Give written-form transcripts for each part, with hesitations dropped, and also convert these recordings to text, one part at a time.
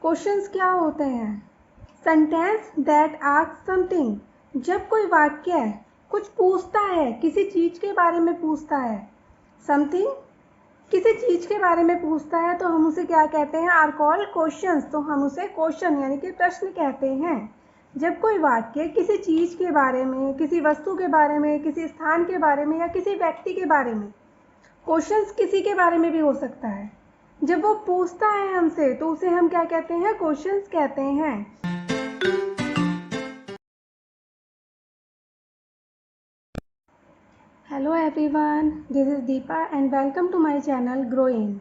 Questions क्या होते हैं? सेंटेंस दैट आस्क समथिंग, जब कोई वाक्य कुछ पूछता है, किसी चीज़ के बारे में पूछता है। समथिंग किसी चीज़ के बारे में पूछता है तो हम उसे क्या कहते हैं? Are called questions. तो हम उसे क्वेश्चन यानी कि प्रश्न कहते हैं। जब कोई वाक्य किसी चीज़ के बारे में, किसी वस्तु के बारे में, किसी स्थान के बारे में या किसी व्यक्ति के बारे में, क्वेश्चंस किसी के बारे में भी हो सकता है, जब वो पूछता है हमसे तो उसे हम क्या कहते हैं? क्वेश्चंस कहते हैं। Hello everyone, this is Deepa and welcome to my channel growing.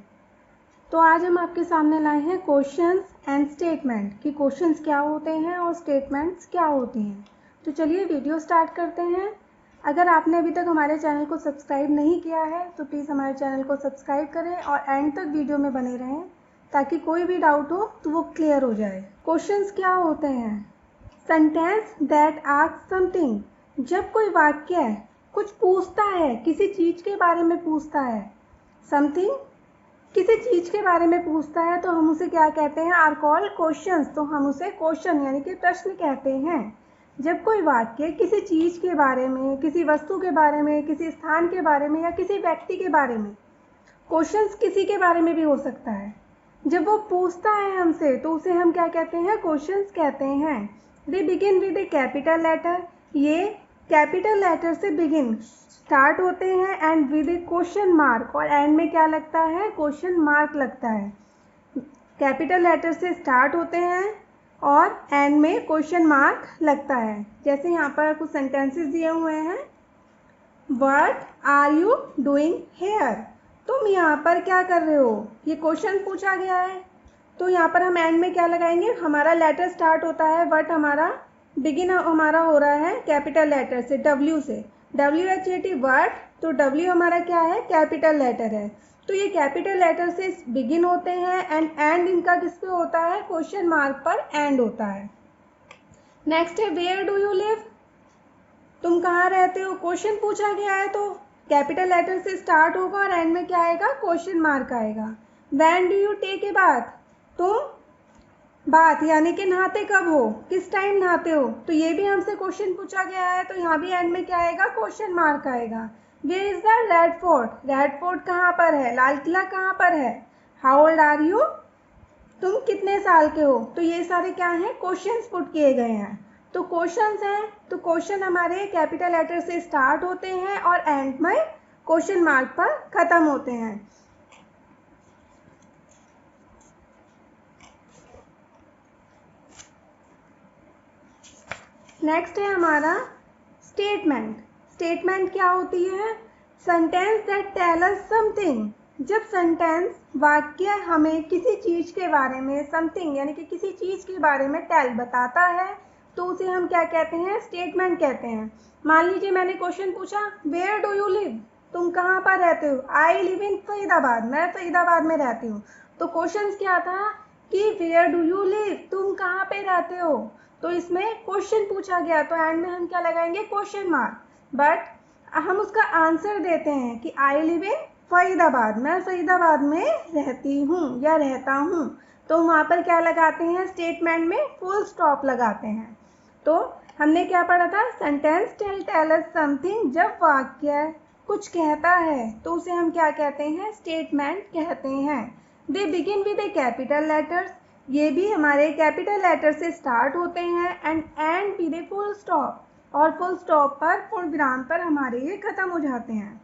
तो आज हम आपके सामने लाए हैं क्वेश्चंस एंड स्टेटमेंट कि क्वेश्चंस क्या होते हैं और स्टेटमेंट्स क्या होती हैं। तो चलिए वीडियो स्टार्ट करते हैं। अगर आपने अभी तक हमारे चैनल को सब्सक्राइब नहीं किया है तो प्लीज़ हमारे चैनल को सब्सक्राइब करें और एंड तक वीडियो में बने रहें ताकि कोई भी डाउट हो तो वो क्लियर हो जाए। क्वेश्चंस क्या होते हैं? सेंटेंस दैट आस्क समथिंग, जब कोई वाक्य कुछ पूछता है, किसी चीज़ के बारे में पूछता है। समथिंग किसी चीज़ के बारे में पूछता है तो हम उसे क्या कहते हैं? Are called questions. तो हम उसे क्वेश्चन यानी कि प्रश्न कहते हैं। जब कोई वाक्य किसी चीज़ के बारे में, किसी वस्तु के बारे में, किसी स्थान के बारे में या किसी व्यक्ति के बारे में, क्वेश्चंस किसी के बारे में भी हो सकता है, जब वो पूछता है हमसे तो उसे हम क्या कहते हैं? क्वेश्चंस कहते हैं। They begin with a capital letter, ये कैपिटल लेटर से बिगिन स्टार्ट होते हैं and with a question mark, और एंड में क्या लगता है? क्वेश्चन मार्क लगता है। कैपिटल लेटर से स्टार्ट होते हैं और एंड में क्वेश्चन मार्क लगता है। जैसे यहाँ पर कुछ सेंटेंसेस दिए हुए हैं। What are you doing here, तुम यहाँ पर क्या कर रहे हो? ये क्वेश्चन पूछा गया है। तो यहाँ पर हम एंड में क्या लगाएंगे? हमारा लेटर स्टार्ट होता है व्हाट, हमारा बिगिन हमारा हो रहा है कैपिटल लेटर से, डब्ल्यू से, WHAT व्हाट। तो डब्ल्यू हमारा क्या है? कैपिटल लेटर है। तो ये कैपिटल लेटर से बिगिन होते हैं एंड इनका किस पे होता है? क्वेश्चन मार्क पर एंड होता है। नेक्स्ट है वेयर डू यू लिव, तुम कहाँ रहते हो? क्वेश्चन पूछा गया है तो कैपिटल लेटर से स्टार्ट होगा और एंड में क्या आएगा? क्वेश्चन मार्क आएगा। When do you take a bath, तुम बाथ यानी कि नहाते कब हो? किस टाइम नहाते हो? तो ये भी हमसे क्वेश्चन पूछा गया है तो यहाँ भी एंड में क्या आएगा? क्वेश्चन मार्क आएगा। Where is the red fort, red fort कहाँ पर है? लाल किला कहाँ पर है? हाउ ओल्ड आर यू, तुम कितने साल के हो? तो ये सारे क्या हैं? क्वेश्चंस पुट किए गए हैं। तो क्वेश्चंस हैं तो क्वेश्चन हमारे कैपिटल लेटर से स्टार्ट होते हैं और एंड में क्वेश्चन मार्क पर खत्म होते हैं। नेक्स्ट है हमारा स्टेटमेंट। स्टेटमेंट क्या होती है? Sentence that tell us something, जब सेंटेंस वाक्य हमें किसी चीज़ के बारे में, समथिंग यानी कि किसी चीज़ के बारे में टेल बताता है तो उसे हम क्या कहते हैं? स्टेटमेंट कहते हैं। मान लीजिए मैंने क्वेश्चन पूछा वेयर डू यू लिव, तुम कहाँ पर रहते हो? आई लिव इन फरीदाबाद, मैं फरीदाबाद में रहती हूँ। तो क्वेश्चन क्या था कि वेयर डू यू लिव, तुम कहाँ पे रहते हो? तो इसमें क्वेश्चन पूछा गया तो एंड में हम क्या लगाएंगे? Question mark. बट हम उसका आंसर देते हैं कि आई लिव इन फरीदाबाद, मैं फरीदाबाद में रहती हूँ या रहता हूँ। तो वहाँ पर क्या लगाते हैं? स्टेटमेंट में फुल स्टॉप लगाते हैं। तो हमने क्या पढ़ा था? सेंटेंस टेल अस समथिंग, जब वाक्य कुछ कहता है तो उसे हम क्या कहते हैं? स्टेटमेंट कहते हैं। They begin with a capital letters, ये भी हमारे कैपिटल लेटर से स्टार्ट होते हैं and with a full stop, और फुल स्टॉप पर, पूर्ण विराम पर हमारे ये खत्म हो जाते हैं।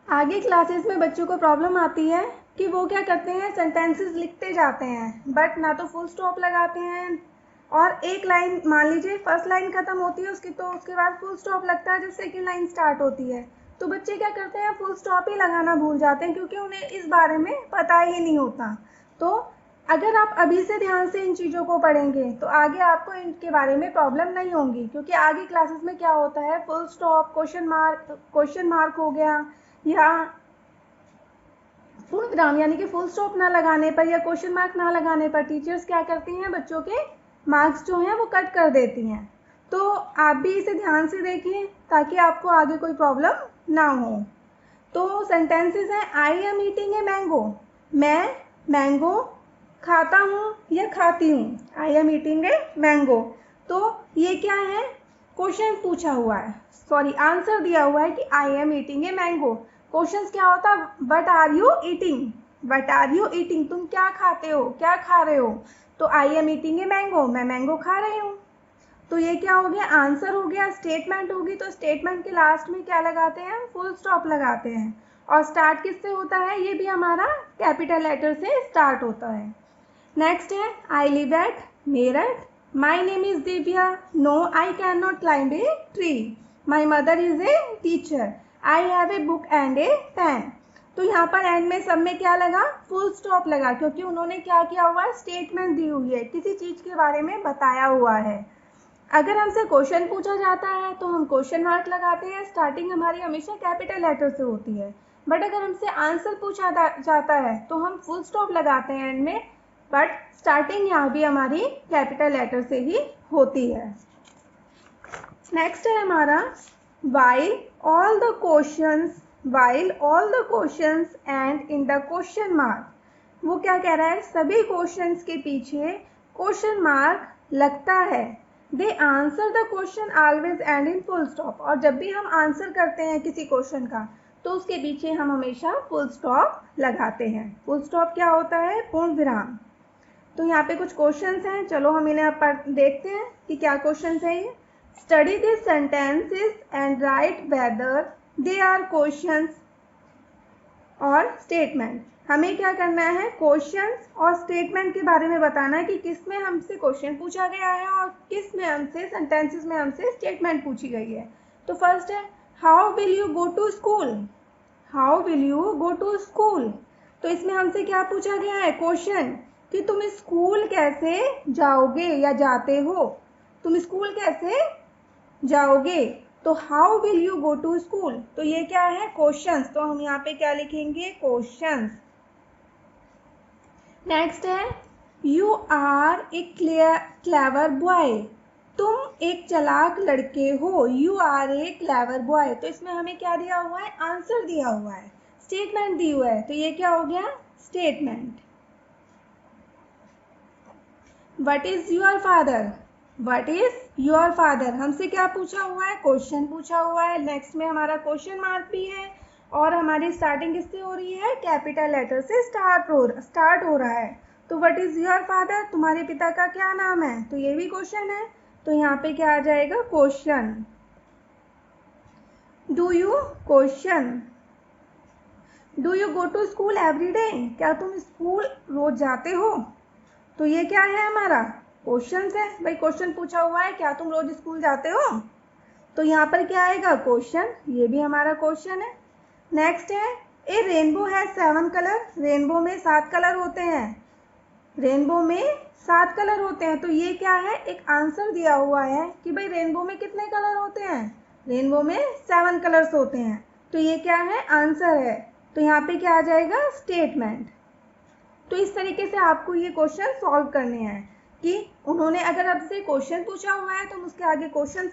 आगे क्लासेस में बच्चों को प्रॉब्लम आती है कि वो क्या करते हैं? सेंटेंसेस लिखते जाते हैं बट ना तो फुल स्टॉप लगाते हैं, और एक लाइन मान लीजिए फर्स्ट लाइन खत्म होती है उसकी तो उसके बाद फुल स्टॉप लगता है जब सेकेंड लाइन स्टार्ट होती है। तो बच्चे क्या करते हैं? फुल स्टॉप ही लगाना भूल जाते हैं क्योंकि उन्हें इस बारे में पता ही नहीं होता। तो अगर आप अभी से ध्यान से इन चीज़ों को पढ़ेंगे तो आगे आपको इनके बारे में प्रॉब्लम नहीं होंगी, क्योंकि आगे क्लासेस में क्या होता है? फुल स्टॉप, क्वेश्चन मार्क हो गया या पूर्ण विराम यानी कि फुल स्टॉप ना लगाने पर या क्वेश्चन मार्क ना लगाने पर टीचर्स क्या करती हैं? बच्चों के मार्क्स जो हैं वो कट कर देती हैं। तो आप भी इसे ध्यान से देखिए ताकि आपको आगे कोई प्रॉब्लम ना हो। तो सेंटेंसेस हैं आई एम ईटिंग ए मैंगो, मैं मैंगो खाता हूँ या खाती हूँ, आई एम ईटिंग ए मैंगो। तो ये क्या है, क्वेश्चन पूछा हुआ है, सॉरी आंसर दिया हुआ है कि I am eating a mango. Question क्या होता है, what are you eating, what are you eating, तुम क्या खाते हो, क्या खा रहे हो। तो I am eating a mango, मैं मैंगो खा रही हूँ। तो ये क्या हो गया, आंसर हो गया। स्टेटमेंट होगी तो स्टेटमेंट के लास्ट में क्या लगाते हैं, फुल स्टॉप लगाते हैं। और स्टार्ट किससे होता है, ये भी हमारा कैपिटल लेटर से स्टार्ट होता है। नेक्स्ट है, I live at Meerut, my name is Divya, no I can not climb a tree, my mother is a teacher, I have a book and a pen. तो यहाँ पर एंड में सब में क्या लगा, फुल स्टॉप लगा, क्योंकि उन्होंने क्या किया हुआ है, स्टेटमेंट दी हुई है, किसी चीज़ के बारे में बताया हुआ है। अगर हमसे क्वेश्चन पूछा जाता है तो हम क्वेश्चन मार्क लगाते हैं, स्टार्टिंग हमारी हमेशा कैपिटल लेटर से होती है। बट अगर हमसे आंसर पूछा जाता है तो हम फुल स्टॉप लगाते हैं एंड में, बट स्टार्टिंग यहाँ भी हमारी कैपिटल लेटर से ही होती है। नेक्स्ट है हमारा while all the questions and in the question mark। वो क्या कह रहा है, सभी क्वेश्चंस के पीछे क्वेश्चन मार्क लगता है। They answer the question always end in full stop. और जब भी हम आंसर करते हैं किसी क्वेश्चन का तो उसके पीछे हम हमेशा फुल स्टॉप लगाते हैं। फुल स्टॉप क्या होता है, पूर्ण विराम। तो यहाँ पे कुछ क्वेश्चंस हैं, चलो हम इन्हें अब देखते हैं कि क्या क्वेश्चंस है ये। Study this sentences and write whether they are questions और स्टेटमेंट। हमें क्या करना है, क्वेश्चंस और स्टेटमेंट के बारे में बताना है कि किस में हमसे क्वेश्चन पूछा गया है और किस में हमसे सेंटेंसेस में हमसे स्टेटमेंट पूछी गई है। तो फर्स्ट है, how will you go to school, how will you go to school. तो इसमें हमसे क्या पूछा गया है, क्वेश्चन, कि तुम स्कूल कैसे जाओगे या जाते हो, तुम स्कूल कैसे जाओगे। तो how will you go to school, तो ये क्या है, क्वेश्चंस। तो हम यहाँ पे क्या लिखेंगे, क्वेश्चंस। नेक्स्ट है, you are a clever boy, तुम एक चालाक लड़के हो, you are a clever boy. तो इसमें हमें क्या दिया हुआ है, आंसर दिया हुआ है, स्टेटमेंट दी हुआ है। तो ये क्या हो गया, statement. What is your father, what is your father, हमसे क्या पूछा हुआ है, क्वेश्चन पूछा हुआ है। नेक्स्ट में हमारा क्वेश्चन मार्क भी है और हमारी स्टार्टिंग किससे हो रही है, कैपिटल लेटर से स्टार्ट हो रहा है। तो व्हाट इज योर फादर, तुम्हारे पिता का क्या नाम है, तो ये भी क्वेश्चन है। तो यहाँ पे क्या आ जाएगा, question. Do you, question, do you go to school every day, क्या तुम स्कूल रोज जाते हो। तो ये क्या है, हमारा क्वेश्चन है, भाई क्वेश्चन पूछा हुआ है, क्या तुम रोज स्कूल जाते हो। तो यहाँ पर क्या आएगा, क्वेश्चन, ये भी हमारा क्वेश्चन है। नेक्स्ट है, ए रेनबो है 7 कलर, रेनबो में 7 कलर होते हैं, रेनबो में 7 कलर होते हैं। तो ये क्या है, एक आंसर दिया हुआ है कि भाई रेनबो में कितने कलर होते हैं, रेनबो में 7 कलर्स होते हैं। तो ये क्या है, आंसर है। तो यहाँ पे क्या आ जाएगा, स्टेटमेंट। तो इस तरीके से आपको ये क्वेश्चन सॉल्व करने हैं कि उन्होंने अगर आपसे क्वेश्चन पूछा हुआ है तो हम उसके आगे क्वेश्चन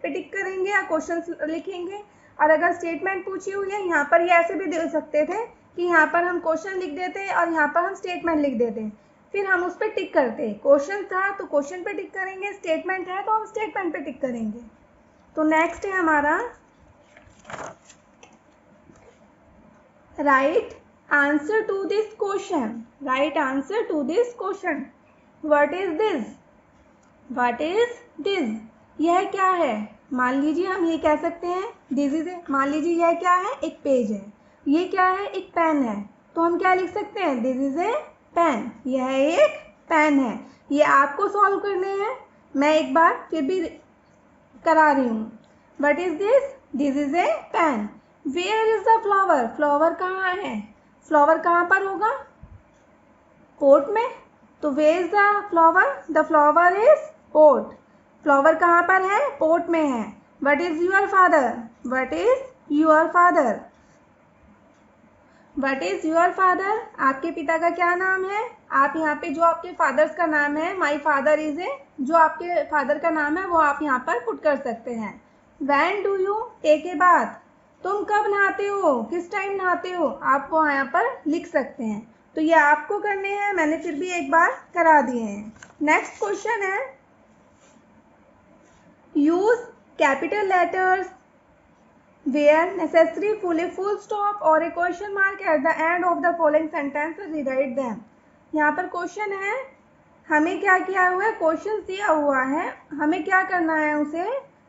पे टिक करेंगे या क्वेश्चन लिखेंगे। और अगर स्टेटमेंट पूछी हुई है, यहाँ पर ये ऐसे भी दे सकते थे कि यहाँ पर हम क्वेश्चन लिख देते और यहाँ पर हम स्टेटमेंट लिख देते, फिर हम उस पर टिक करते। क्वेश्चन था तो क्वेश्चन पे टिक करेंगे, स्टेटमेंट है तो हम स्टेटमेंट पे टिक करेंगे। तो नेक्स्ट है हमारा, right answer to this question, right answer to this question. What is this, what is this, यह क्या है। मान लीजिए हम ये कह सकते हैं दिस इज, मान लीजिए यह क्या है, एक पेज है, ये क्या है, एक पेन है। तो हम क्या लिख सकते हैं, दिस इज ए पेन, यह एक पेन है। ये आपको सॉल्व करने हैं, मैं एक बार फिर भी करा रही हूँ। What is this, this is a pen. Where is the flower, flower कहाँ है, फ्लावर कहाँ पर होगा, पोट में। तो where is the flower, the flower is pot, flower कहाँ पर है, पोट में है। What is your father, what is your father, what is your father, आपके पिता का क्या नाम है। आप यहाँ पे जो आपके फादर्स का नाम है, माई फादर इज ए, जो आपके फादर का नाम है वो आप यहाँ पर पुट कर सकते हैं। When do you take a bath, तुम कब नहाते हो, किस टाइम नहाते हो, आप वो यहाँ पर लिख सकते हैं। तो ये आपको करने हैं, मैंने फिर भी एक बार करा दिए हैं। नेक्स्ट क्वेश्चन है, use capital letters where necessary full stop or a question mark at the end of the following sentence, rewrite them। यहाँ पर क्वेश्चन है, हमें क्या किया हुआ है, क्वेश्चन दिया हुआ है, हमें क्या करना है, उसे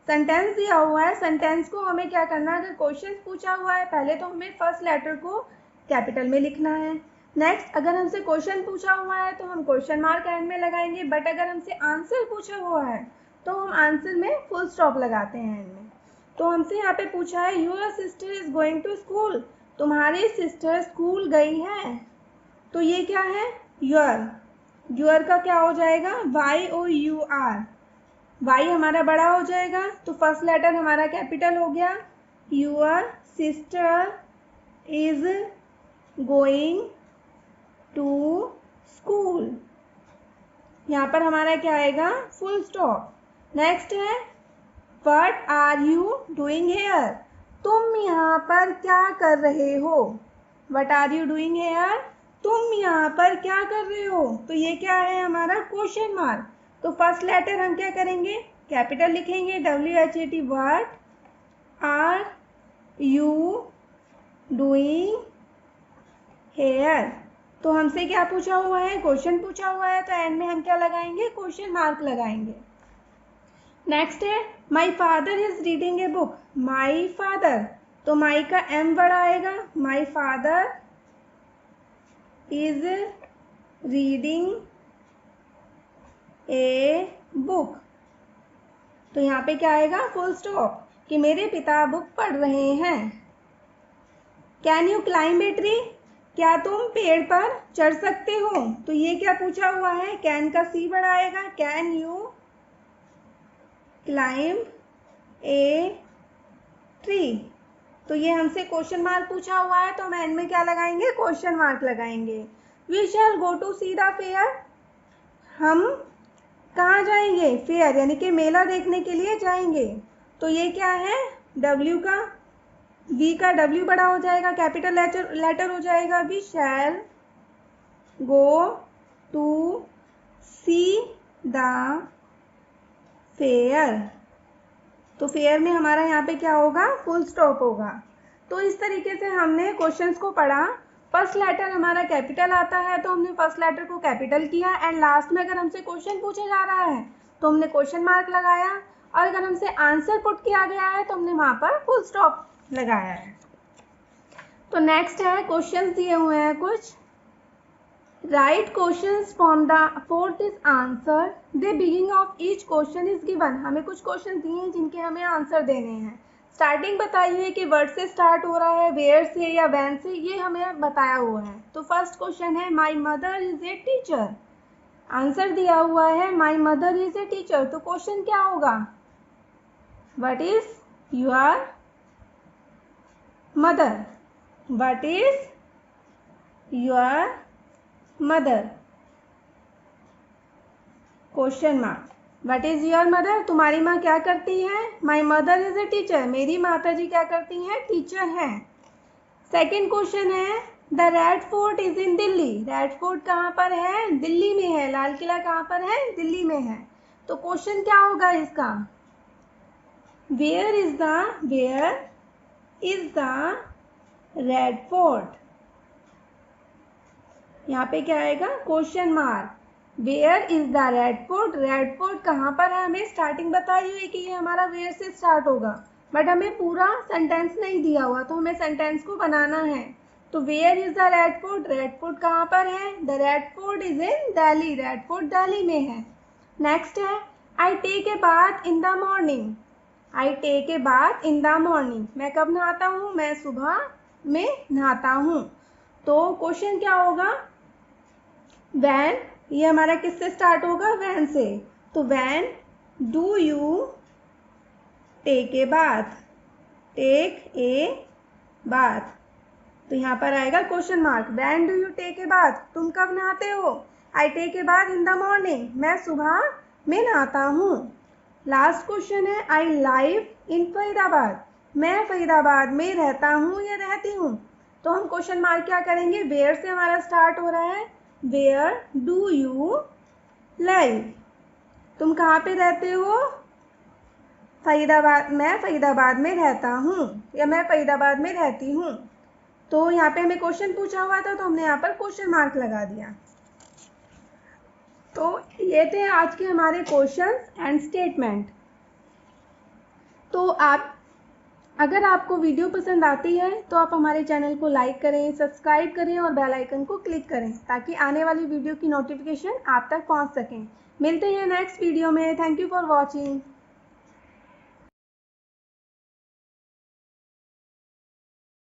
सेंटेंस दिया हुआ है, सेंटेंस को हमें क्या करना है, अगर क्वेश्चन पूछा हुआ है पहले तो हमें फर्स्ट लेटर को कैपिटल में लिखना है। नेक्स्ट अगर हमसे क्वेश्चन पूछा हुआ है तो हम क्वेश्चन मार्क एंड में लगाएंगे, बट अगर हमसे आंसर पूछा हुआ है तो हम आंसर में फुल स्टॉप लगाते हैं एंड में। तो हमसे यहाँ पे पूछा है your sister is going to school, तुम्हारी सिस्टर स्कूल गई है, तो ये क्या है, योर। योर का क्या हो जाएगा, YOUR, वाई हमारा बड़ा हो जाएगा, तो फर्स्ट लेटर हमारा कैपिटल हो गया। Your sister is going to school, यहाँ पर हमारा क्या आएगा, फुल स्टॉप। नेक्स्ट है, what are you doing here, तुम यहाँ पर क्या कर रहे हो। What are you doing here, तुम यहाँ पर क्या कर रहे हो, तो ये क्या है हमारा क्वेश्चन मार्क। तो फर्स्ट लेटर हम क्या करेंगे, कैपिटल लिखेंगे, WHAT, what are you doing here. तो हमसे क्या पूछा हुआ है, क्वेश्चन पूछा हुआ है, तो एंड में हम क्या लगाएंगे, क्वेश्चन मार्क लगाएंगे। नेक्स्ट है, my father is reading a book, my father, तो माई का M बड़ा आएगा, my father is reading a book, तो यहाँ पे क्या आएगा, फुल स्टॉप, कि मेरे पिता बुक पढ़ रहे हैं। Can you climb a tree, क्या तुम पेड़ पर चढ़ सकते हो, तो ये क्या पूछा हुआ है, कैन का C बड़ा आएगा, can you climb a tree, तो ये हमसे क्वेश्चन मार्क पूछा हुआ है, तो हम एंड में क्या लगाएंगे, क्वेश्चन मार्क लगाएंगे। We shall go to see the fair, हम कहाँ जाएंगे, फेयर यानी कि मेला देखने के लिए जाएंगे, तो ये क्या है, W का, V का W बड़ा हो जाएगा, कैपिटल लेटर हो जाएगा, we shall go to see the fair, तो फेयर में हमारा यहाँ पे क्या होगा, फुल स्टॉप होगा। तो इस तरीके से हमने क्वेश्चंस को पढ़ा। फर्स्ट लेटर हमारा कैपिटल आता है तो हमने फर्स्ट लेटर को कैपिटल किया, एंड लास्ट में अगर हमसे क्वेश्चन पूछा जा रहा है तो हमने क्वेश्चन मार्क लगाया, और अगर हमसे आंसर पुट किया गया है तो हमने वहाँ पर फुल स्टॉप लगाया है। तो नेक्स्ट है, क्वेश्चन दिए हुए हैं कुछ, right questions for this answer, the beginning of each question is given, हमें कुछ क्वेश्चन दिए हैं जिनके हमें आंसर देने हैं। स्टार्टिंग बताई हुई है कि वर्ड से स्टार्ट हो रहा है, वेयर से या वैन से, ये हमें बताया हुआ है। तो फर्स्ट क्वेश्चन है, माई mother is a teacher, answer दिया हुआ है माई मदर इज ए टीचर, तो क्वेश्चन क्या होगा, what is your mother, what is your mother, question mark, what is your mother, तुम्हारी माँ क्या करती है, माई मदर इज ए टीचर, मेरी माता जी क्या करती हैं, टीचर हैं। सेकेंड क्वेश्चन है, the red fort is in Delhi, red fort कहाँ पर है, दिल्ली में है, लाल किला कहाँ पर है, दिल्ली में है, तो क्वेश्चन क्या होगा इसका, where is the red fort, यहाँ पे क्या आएगा, question mark, where is the red fort, red fort कहाँ पर है, हमें स्टार्टिंग बताई हुई कि ये हमारा वेयर से स्टार्ट होगा, बट हमें पूरा सेंटेंस नहीं दिया हुआ, तो हमें सेंटेंस को बनाना है। तो where is the red fort कहाँ पर है, the red fort is in Delhi, red fort Delhi में है। नेक्स्ट है, I take a bath in the morning, I take a bath in the morning, मैं कब नहाता हूँ, मैं सुबह में नहाता हूँ, तो क्वेश्चन क्या होगा, वैन, ये हमारा किससे स्टार्ट होगा, वैन से, तो when do you take a bath, take a bath, तो यहाँ पर आएगा question mark, when do you take a bath, तुम कब नहाते हो, I take a bath in the morning, मैं सुबह में नहाता हूँ। लास्ट क्वेश्चन है, आई लाइव इन फरीदाबाद, मैं फरीदाबाद में रहता हूँ या रहती हूँ, तो हम क्वेश्चन मार्क क्या करेंगे, वेयर से हमारा स्टार्ट हो रहा है, वेयर डू यू लाइव, तुम कहाँ पे रहते हो, फरीदाबाद, मैं फरीदाबाद में रहता हूँ या मैं फरीदाबाद में रहती हूँ। तो यहाँ पे हमें क्वेश्चन पूछा हुआ था तो हमने यहाँ पर क्वेश्चन मार्क लगा दिया। तो ये थे आज के हमारे क्वेश्चंस एंड स्टेटमेंट। तो अगर आपको वीडियो पसंद आती है तो आप हमारे चैनल को लाइक करें, सब्सक्राइब करें और बेल आइकन को क्लिक करें ताकि आने वाली वीडियो की नोटिफिकेशन आप तक पहुंच सकें। मिलते हैं नेक्स्ट वीडियो में। Thank you for watching.